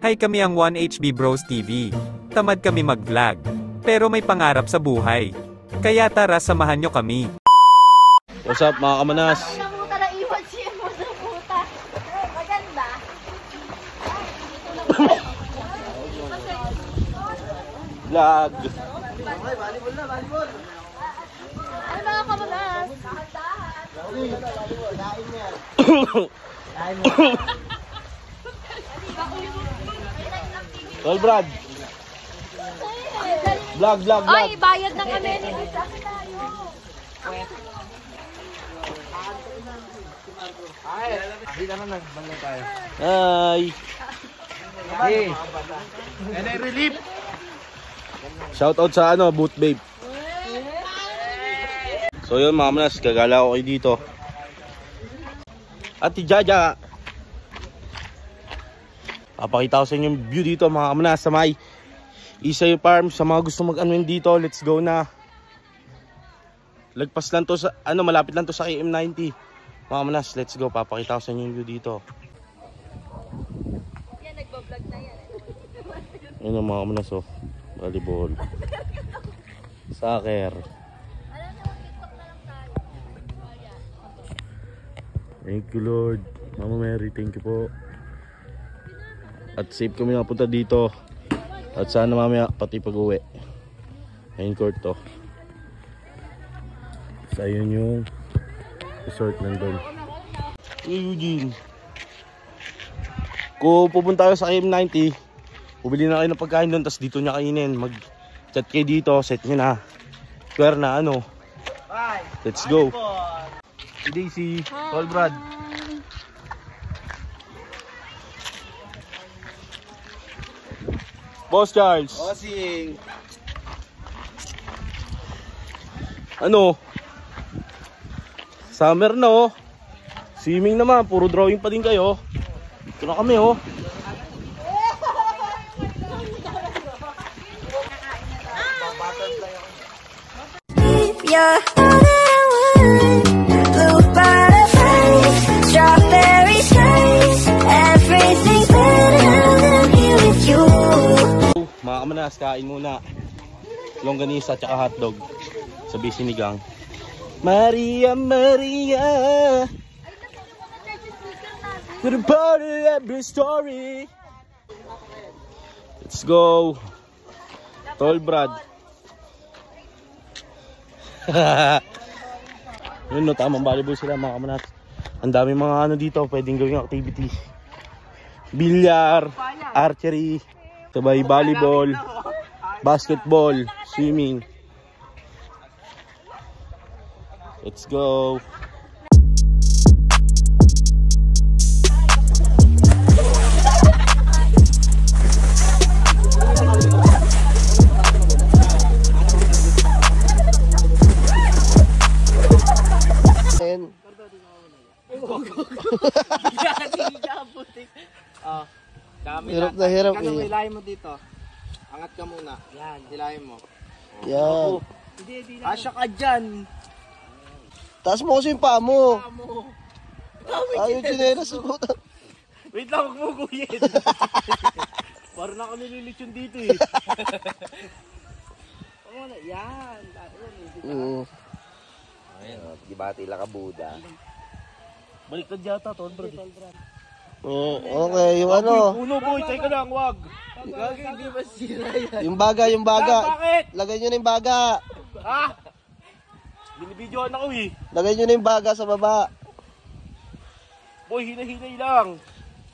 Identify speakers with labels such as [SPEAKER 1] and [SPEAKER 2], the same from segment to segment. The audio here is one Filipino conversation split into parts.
[SPEAKER 1] Hi, kami ang 1HB Bros TV. Tamad kami mag-vlog, pero may pangarap sa buhay. Kaya tara, samahan nyo kami.
[SPEAKER 2] What's up mga kamanas?
[SPEAKER 3] Namuta na iwan siya mo sa puta. Maganda.
[SPEAKER 2] Vlog.
[SPEAKER 3] Ano mga kamanas?
[SPEAKER 2] Tol Brad. Vlog.
[SPEAKER 3] Ay, bayad na kami. Sa akin tayo.
[SPEAKER 2] Hi.
[SPEAKER 4] Hey. Relief.
[SPEAKER 2] Shout out sa Boot Babe. So yun mga kamanas, gagala ko kayo dito. Ate Jaja. Papakita ko sa inyo yung view dito mga kamanas sa may Isay Farm. Sa mga gusto mag-unwind dito, let's go na. Lagpas lang to sa, malapit lang to sa KM90. Mga kamanas, let's go. Papakita ko sa inyo yung view dito.
[SPEAKER 3] Yan, nagbablog na yan.
[SPEAKER 2] Ayun ang mga kamanas, oh. Volleyball. Soccer. Thank you Lord. Mama Mary, thank you po. At safe kami nakapunta dito. At sana mamaya pati pag-uwi. Main court to. So ayun yung resort nandun. Hey Eugene, kung pupunta kayo sa KM90, bumili na kayo ng pagkain doon, tapos dito niya kainin. Mag-chat kayo dito, set nyo na. Square na Let's go. Daisy, Tol Brad. Boss Charles.
[SPEAKER 4] Bossing.
[SPEAKER 2] Summer na oh. Swimming naman, puro drawing pa din kayo. Dito na kami oh.
[SPEAKER 5] Yeah, all that I want. Blue butterflies, strawberry skies. Everything's better than here with you.
[SPEAKER 2] Mga kamanas, kain muna. Longganisa at hotdog. Sabi sinigang. Maria, Maria, you're the part of every story. Let's go. Tol Brad. Yun no, tamang volleyball sila mga kamanas. Ang dami mga dito, pwedeng gawing activity. Bilyar, archery, sabay volleyball, basketball, swimming. Let's go.
[SPEAKER 4] Hirap na hirap eh. Hilahin mo dito. Angat ka muna. Yan, hilahin mo.
[SPEAKER 2] Yan.
[SPEAKER 4] Asya ka dyan.
[SPEAKER 2] Taas mo kasi yung paa mo.
[SPEAKER 4] Ayaw chinelas mo. Wait lang, huwag mo kuyin. Parang ako nililitsyon dito eh. Yan.
[SPEAKER 6] Gibati lang ka Buda.
[SPEAKER 2] Baliktad yata, Tol Brad.
[SPEAKER 4] Okay, yung Uno boy, teka lang, wag. Gagay, di ba sira yan?
[SPEAKER 2] Yung baga.
[SPEAKER 4] Bakit?
[SPEAKER 2] Lagay nyo na yung baga.
[SPEAKER 4] Ha? Binibidyoan ako eh.
[SPEAKER 2] Lagay nyo na yung baga sa baba.
[SPEAKER 4] Boy, hinay-hinay lang.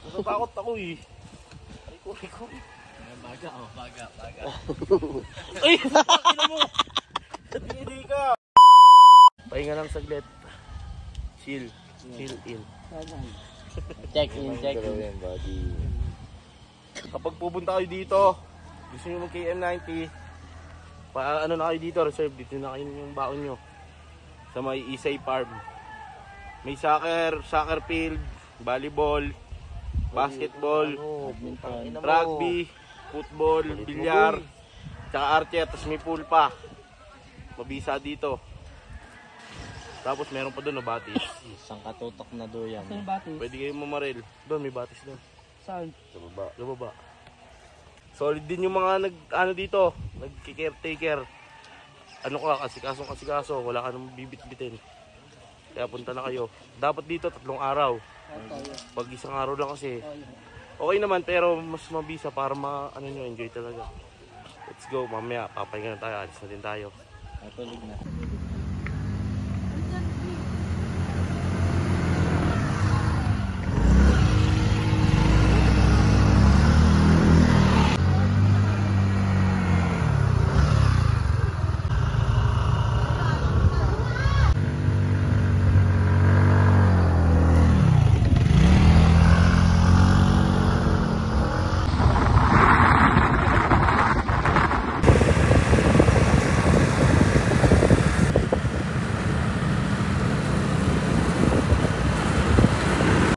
[SPEAKER 4] Natatakot ako eh. Riko. Baga. Ay, ina mo. Hindi ka.
[SPEAKER 2] Pahinga lang saglit. Chill in.
[SPEAKER 4] Check in.
[SPEAKER 2] Kapag pupunta kayo dito, gusto nyo mag KM90, na kayo dito, reserve dito na kayo yung baon nyo. Sa may Isay Farm. May soccer field, volleyball, basketball, rugby, football, bilyar, tsaka archer, tapos may pool pa. Mabisa dito. Tapos meron pa doon, no, batis.
[SPEAKER 4] Isang katutok na doon yan.
[SPEAKER 2] Pwede kayong mamaril. Doon, may batis doon.
[SPEAKER 4] Saan?
[SPEAKER 2] Sa baba. Solid din yung mga dito, nag-caretaker. Ano ka, kasikaso, wala ka nang bibit-bitin. Kaya punta na kayo. Dapat dito 3 araw. Pag isang araw lang kasi, okay naman pero mas mabisa para enjoy talaga. Let's go, mamaya papahinga na tayo, alis na din tayo.
[SPEAKER 4] Natulog na.